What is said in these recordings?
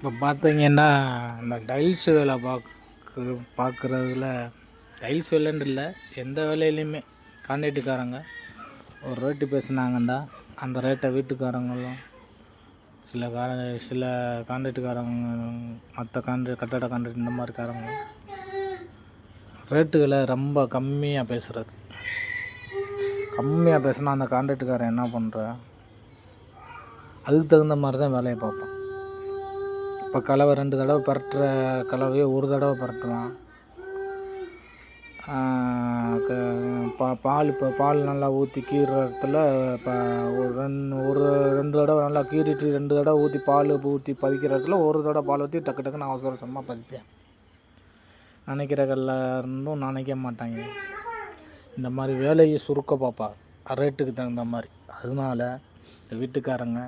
இப்போ பார்த்தீங்கன்னா இந்த டைல்ஸ் வேலை பார்க்குறதுல டைல்ஸ் வேலைன்னு இல்லை, எந்த வேலையிலையுமே கான்ட்ராக்டுக்காரங்க ஒரு ரேட்டு பேசுனாங்கன்னா அந்த ரேட்டை வீட்டுக்காரங்களும் சில கான்ட்ராக்டுக்காரங்க மற்ற கட்டட கான்ட்ராக்ட் இந்த மாதிரிக்காரங்க ரேட்டுகளை ரொம்ப கம்மியாக பேசுனா அந்த கான்ட்ராக்டுக்காரன் என்ன பண்ணுற, அதுக்கு தகுந்த மாதிரி தான் வேலையை பார்ப்பான். இப்போ கலவை 2 தடவை பரட்டுற கலவையை ஒரு தடவை பரட்டுவான். இப்போ பால் நல்லா ஊற்றி கீறுற இடத்துல இப்போ ஒரு 2 தடவை நல்லா கீறிட்டு 2 தடவை ஊற்றி பால் ஊற்றி பதிக்கிற இடத்துல ஒரு தடவை பால் ஊற்றி டக்கு டக்குன்னு அவசரமாக பதிப்பேன். நினைக்கிற கல்ல இருந்தும் நினைக்க மாட்டாங்க. இந்த மாதிரி வேலையை சுருக்க பார்ப்பா ரேட்டுக்கு தகுந்த மாதிரி. அதனால வீட்டுக்காரங்க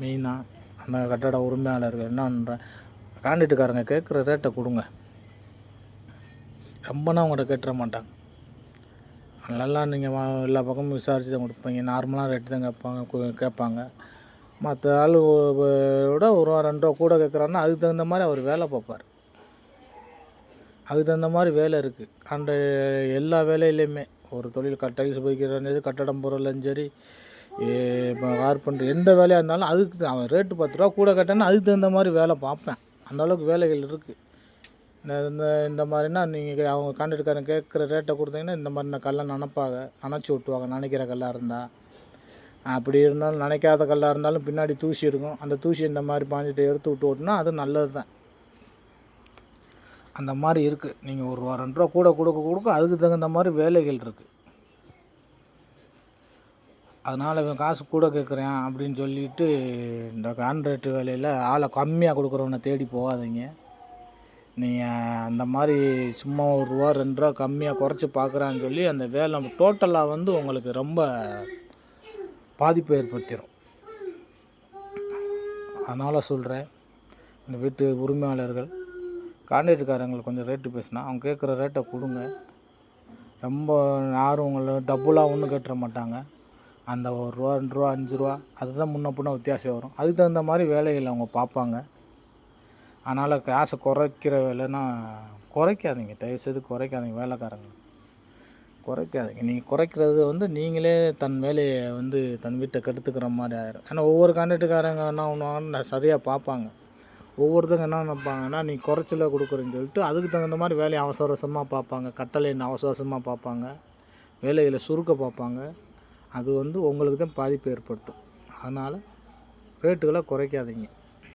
மெயினாக அந்த கட்டட உரிமையாளர்கள் என்ன பண்ணுற, கான்ட்ராக்டுக்காரங்க கேட்குற ரேட்டை கொடுங்க. ரொம்பனா அவங்கள்ட்ட கேட்டுற மாட்டாங்க. நல்லா நீங்கள் எல்லா பக்கமும் விசாரித்து தான் கொடுப்பீங்க. நார்மலாக ரேட்டு தான் கேட்பாங்க. மற்ற ஆள் விட ஒரு ரூபா 2 ரூபா கூட கேட்குறாருன்னா அதுக்கு தகுந்த மாதிரி அவர் வேலை பார்ப்பார். அதுக்கு தகுந்த மாதிரி வேலை இருக்குது. எல்லா வேலையிலையுமே ஒரு தொழில் டைல்ஸ் பதிக்கிறாலும் சரி, கட்டடம் பொருளும் சரி, இப்போ கார்பெண்டர் எந்த வேலையாக இருந்தாலும் அதுக்கு அவன் ரேட்டு 10 ரூபா கூட கேட்டான்னா அதுக்கு தகுந்த மாதிரி வேலை பார்ப்பேன். அந்தளவுக்கு வேலைகள் இருக்குது. இந்த மாதிரினா நீங்கள் அவங்க கான்ட்ராக்டுக்காரன் கேட்குற ரேட்டை கொடுத்தீங்கன்னா இந்த மாதிரி இந்த கல்லை நனைச்சி விட்டுவாங்க. நினைக்கிற கல்லாக இருந்தால். அப்படி இருந்தாலும் நினைக்காத கல்லாக இருந்தாலும் பின்னாடி தூசி இருக்கும். அந்த தூசி இந்த மாதிரி பாஞ்சிட்டு எடுத்து விட்டு ஓட்டினா அது நல்லது தான். அந்த மாதிரி இருக்குது. நீங்கள் ஒரு ரூபா 2 ரூபா கூட கொடுக்க அதுக்கு தகுந்த மாதிரி வேலைகள் இருக்குது. அதனால் இவன் காசு கூட கேட்குறேன் அப்படின்னு சொல்லிட்டு இந்த கான்ட்ராக்ட் வேலையில் ஆளை கம்மியாக கொடுக்குறவனை தேடி போகாதீங்க. நீங்கள் அந்த மாதிரி சும்மா ஒரு ரூபா 2 ரூபா கம்மியாக குறைச்சி பார்க்குறான்னு சொல்லி அந்த வேலை டோட்டலாக உங்களுக்கு ரொம்ப பாதிப்பு ஏற்படுத்திடும். அதனால் சொல்கிறேன், இந்த வீட்டு உரிமையாளர்கள் கான்ட்ராக்டுக்காரங்களுக்கு கொஞ்சம் ரேட்டு பேசினா அவங்க கேட்குற ரேட்டை கொடுங்க. ரொம்ப யாரும் உங்களை டபுளாக ஒன்றும் கேட்டுற மாட்டாங்க. அந்த 1 ரூபா 2 ரூபா 5 ரூபா அதுதான் முன்ன பின்ன வித்தியாசம் வரும். அதுக்கு தகுந்த மாதிரி வேலைகள் அவங்க பார்ப்பாங்க. அதனால் காசை குறைக்கிற வேலைன்னா குறைக்காதீங்க. தயவுசெய்து குறைக்காதீங்க. வேலைக்காரங்க குறைக்காதீங்க. நீங்கள் குறைக்கிறது நீங்களே தன் வேலையை தன் வீட்டை கெடுத்துக்கிற மாதிரி ஆயிரும். ஏன்னா ஒவ்வொரு கான்ட்ராக்டுக்காரங்க என்ன பண்ணுவாங்கன்னு சரியாக பார்ப்பாங்க. ஒவ்வொருத்தங்க என்ன நினைப்பாங்கன்னா நீ குறைச்சல கொடுக்குறேன்னு சொல்லிட்டு அதுக்கு தகுந்த மாதிரி வேலையை அவசரமாக பார்ப்பாங்க. கட்டளை அவசரமாக பார்ப்பாங்க. வேலைகளை சுருக்க பார்ப்பாங்க. அது உங்களுக்கு தான் பாதிப்பு ஏற்படுத்தும். அதனால் ரேட்டுகளை குறைக்காதீங்க.